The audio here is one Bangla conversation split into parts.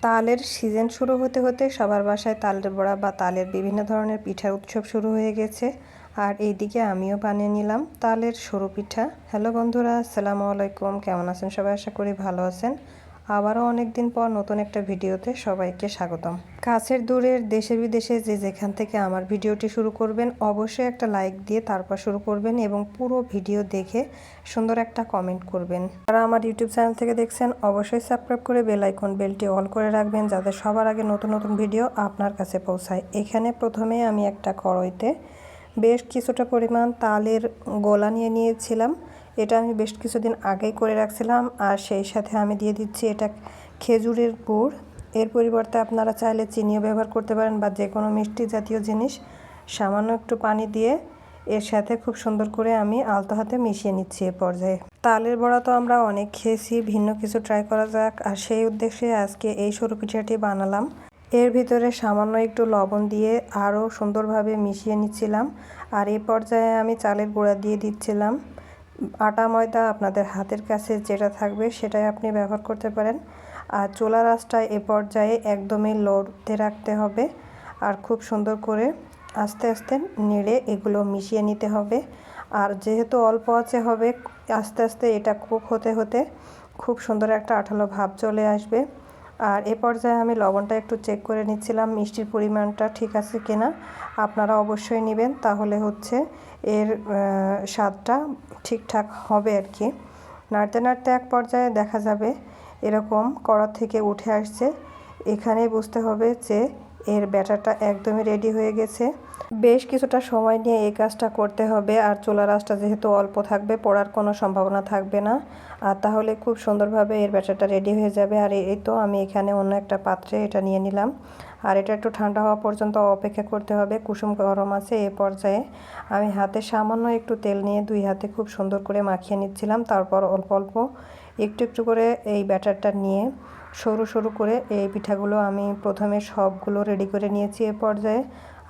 তালের সিজন শুরু হতে হতে সবার বাসায় তালের বড়া বা তালের বিভিন্ন ধরনের পিঠার উৎসব শুরু হয়ে গেছে। আর এইদিকে আমিও বানিয়ে নিলাম তালের সরু পিঠা। হ্যালো বন্ধুরা, আসসালামু আলাইকুম। কেমন আছেন সবাই? আশা করি ভালো আছেন। আবারও অনেকদিন পর নতুন একটা ভিডিওতে সবাইকে স্বাগতম। কাছের দূরের দেশে বিদেশে যে যেখান থেকে আমার ভিডিওটি শুরু করবেন অবশ্যই একটা লাইক দিয়ে তারপর শুরু করবেন এবং পুরো ভিডিও দেখে সুন্দর একটা কমেন্ট করবেন। যারা আমার ইউটিউব চ্যানেল থেকে দেখছেন অবশ্যই সাবস্ক্রাইব করে বেল আইকন বেলটি অল করে রাখবেন, যাতে সবার আগে নতুন নতুন ভিডিও আপনার কাছে পৌঁছায়। এখানে প্রথমে আমি একটা কড়াইতে বেশ কিছুটা পরিমাণ তালের গোলা নিয়ে নিয়েছিলাম। এটা আমি বেশ কিছুদিন আগেই করে রাখছিলাম। আর সেই সাথে আমি দিয়ে দিচ্ছি এটা খেজুরের গুড়। এর পরিবর্তে আপনারা চাইলে চিনিও ব্যবহার করতে পারেন বা যে কোনো মিষ্টি জাতীয় জিনিস। সামান্য একটু পানি দিয়ে এর সাথে খুব সুন্দর করে আমি আলতো হাতে মিশিয়ে নিচ্ছি। এ পর্যায়ে তালের বড়া তো আমরা অনেক খেয়েছি, ভিন্ন কিছু ট্রাই করা যাক। আর সেই উদ্দেশ্যে আজকে এই সরু পিঠাটি বানালাম। এর ভিতরে সামান্য একটু লবণ দিয়ে আরও সুন্দরভাবে মিশিয়ে নিচ্ছিলাম। আর এই পর্যায়ে আমি চালের গুঁড়া দিয়ে দিচ্ছিলাম। আটা ময়দা আপনাদের হাতের কাছে যেটা থাকবে সেটাই আপনি ব্যবহার করতে পারেন। আর চুলার আঁচটা এ পর্যায়ে একদমই লোতে রাখতে হবে। আর খুব সুন্দর করে আস্তে আস্তে নেড়ে এগুলো মিশিয়ে নিতে হবে। আর যেহেতু অল্প আঁচে হবে, আস্তে আস্তে এটা কুক হতে হতে খুব সুন্দর একটা আঠালো ভাব চলে আসবে। আর এ পর্যায়ে আমি লবণটা একটু চেক করে নিচ্ছিলাম, মিষ্টির পরিমাণটা ঠিক আছে কিনা। আপনারা অবশ্যই নেবেন, তাহলে হচ্ছে এর স্বাদটা ঠিকঠাক হবে আর কি। নাড়তে নাড়তে এক পর্যায়ে দেখা যাবে এরকম কড়া থেকে উঠে আসছে। এখানেই বুঝতে হবে যে এর ব্যাটারটা একদমই রেডি হয়ে গেছে। বেশ কিছুটা সময় নিয়ে এই কাজটা করতে হবে। আর চুলার আঁচটা যেহেতু অল্প থাকবে, পোড়ার কোনো সম্ভাবনা থাকবে না। আর তাহলে খুব সুন্দরভাবে এর ব্যাটারটা রেডি হয়ে যাবে। আর এই তো আমি এখানে অন্য একটা পাত্রে এটা নিয়ে নিলাম। আর এটা একটু ঠান্ডা হওয়া পর্যন্ত অপেক্ষা করতে হবে। কুসুম গরম আছে। এই পর্যায়ে আমি হাতে সামান্য একটু তেল নিয়ে দুই হাতে খুব সুন্দর করে মাখিয়ে নিচ্ছিলাম। তারপর অল্প অল্প একটু একটু করে এই ব্যাটারটা নিয়ে সরু সরু করে এই পিঠাগুলো আমি প্রথমে সবগুলো রেডি করে নিয়েছি এ পর্যায়ে।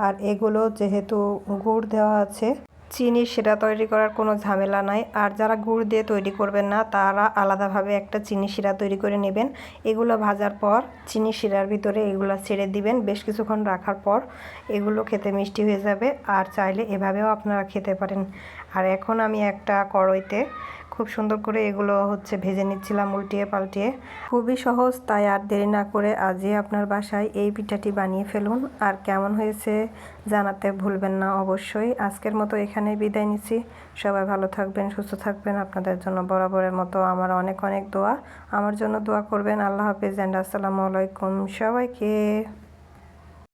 আর এগুলো যেহেতু গুড় দেওয়া আছে, চিনি শিরা তৈরি করার কোনো ঝামেলা নাই। আর যারা গুড় দিয়ে তৈরি করবেন না তারা আলাদাভাবে একটা চিনি শিরা তৈরি করে নেবেন। এগুলো ভাজার পর চিনি শিরার ভিতরে এগুলো ছেড়ে দিবেন। বেশ কিছুক্ষণ রাখার পর এগুলো খেতে মিষ্টি হয়ে যাবে। আর চাইলে এভাবেও আপনারা খেতে পারেন। আর এখন আমি একটা কড়াইতে খুব সুন্দর করে এগুলো ভেজে নিচ্ছিলাম উল্টিয়ে পাল্টিয়ে। খুবই সহজ, তাই আর দেরি না করে আজই আপনার বাসায় এই পিঠাটি বানিয়ে ফেলুন। আর কেমন হয়েছে জানাতে ভুলবেন না অবশ্যই। আজকের মতো এখানে বিদায় নিচ্ছি। সবাই ভালো থাকবেন, সুস্থ থাকবেন। আপনাদের জন্য বরাবরের মতো আমার অনেক অনেক দোয়া। আমার জন্য দোয়া করবেন। আল্লাহ হাফেজ এন্ড আসসালামু আলাইকুম সবাইকে।